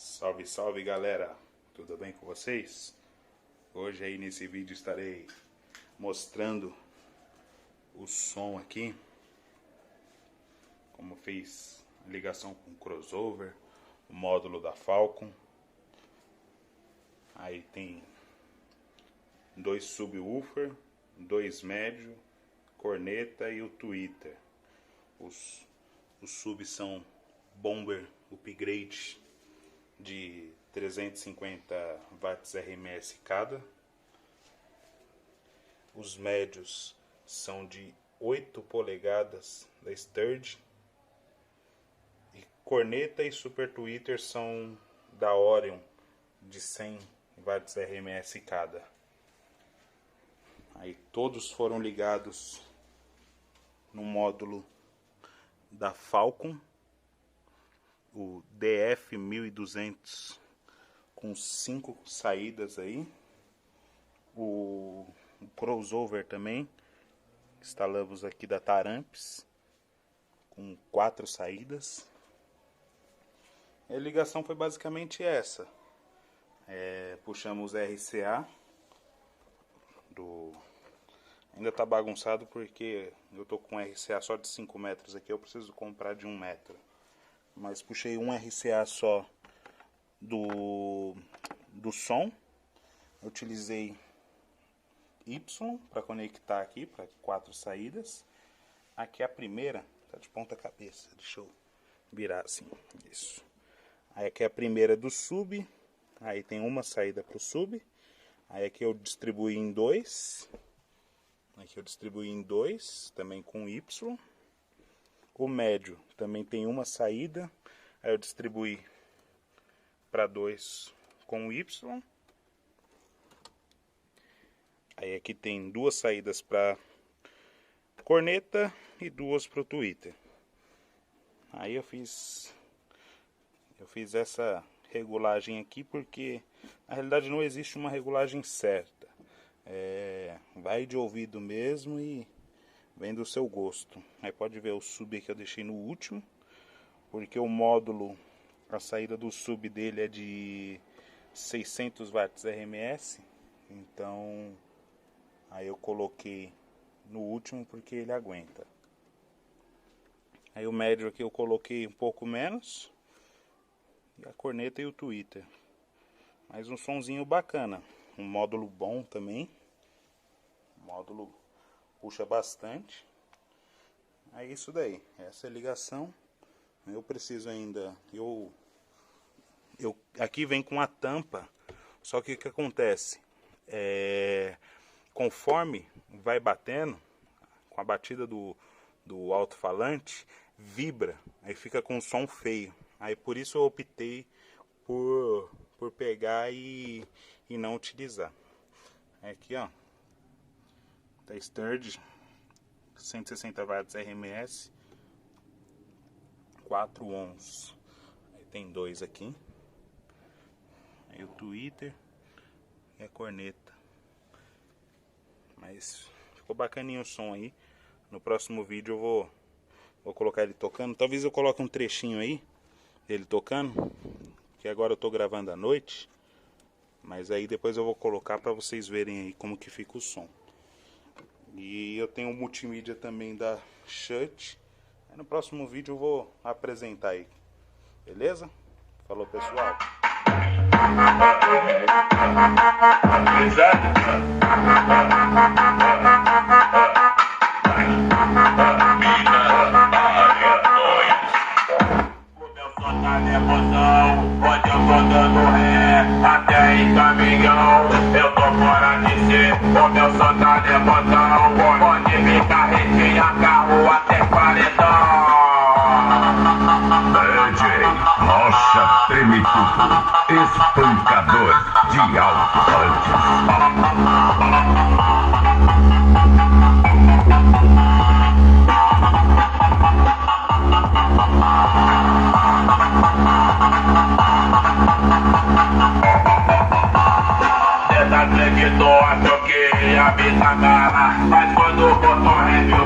Salve, salve galera, tudo bem com vocês? Hoje aí nesse vídeo estarei mostrando o som aqui, como fiz a ligação com o crossover, o módulo da Falcon. Aí tem 2 subwoofer, 2 médio, corneta e o tweeter. Os subs são Bomber Upgrade de 350 watts RMS cada. Os médios são de 8 polegadas da Sturge. E corneta e super tweeter são da Orion de 100 watts RMS cada. Aí todos foram ligados no módulo da Falcon, o DF1200 com 5 saídas aí. O crossover também instalamos aqui da Taramps com 4 saídas. A ligação foi basicamente essa. Puxamos RCA ainda tá bagunçado porque eu tô com RCA só de 5 metros aqui, eu preciso comprar de 1 metro. Mas puxei um RCA só do som. Eu utilizei Y para conectar aqui para 4 saídas. Aqui a primeira tá de ponta cabeça, deixa eu virar assim, isso. Aí aqui é a primeira do sub, aí tem uma saída para o sub. Aí aqui eu distribuí em 2. Aqui eu distribuí em 2, também com Y. O médio também tem uma saída. Aí eu distribuí para 2 com Y. Aí aqui tem 2 saídas para corneta e 2 para o tweeter. Aí eu fiz essa regulagem aqui porque na realidade não existe uma regulagem certa. Vai de ouvido mesmo e vem do seu gosto. Aí pode ver o sub que eu deixei no último, porque o módulo, a saída do sub dele é de 600 watts RMS, então aí eu coloquei no último porque ele aguenta. Aí o médio aqui eu coloquei um pouco menos, e a corneta e o tweeter. Mas um sonzinho bacana, um módulo bom também. O módulo puxa bastante. É isso daí, essa é a ligação. Eu preciso ainda, aqui vem com a tampa, só que o que acontece? Conforme vai batendo, com a batida do alto-falante, vibra, aí fica com um som feio. Aí por isso eu optei por pegar e não utilizar. Aqui ó, da Sturge, 160 watts RMS, 4 ohms. Aí tem 2 aqui. Aí o tweeter e a corneta. Mas ficou bacaninho o som aí. No próximo vídeo eu vou colocar ele tocando. Talvez eu coloque um trechinho aí dele tocando, que agora eu tô gravando à noite, mas aí depois eu vou colocar para vocês verem aí como que fica o som. E eu tenho um multimídia também da Shure. No próximo vídeo eu vou apresentar aí, beleza? Falou, pessoal. Pode eu tô dando ré, até em caminhão. Eu tô fora de si, o meu som tá levantão. Pode vir carretinha, carro até paredão. DJ Rocha treme tudo, espancador de alto-falantes. Desacreditou, achou que ia me sacar, mas quando botou review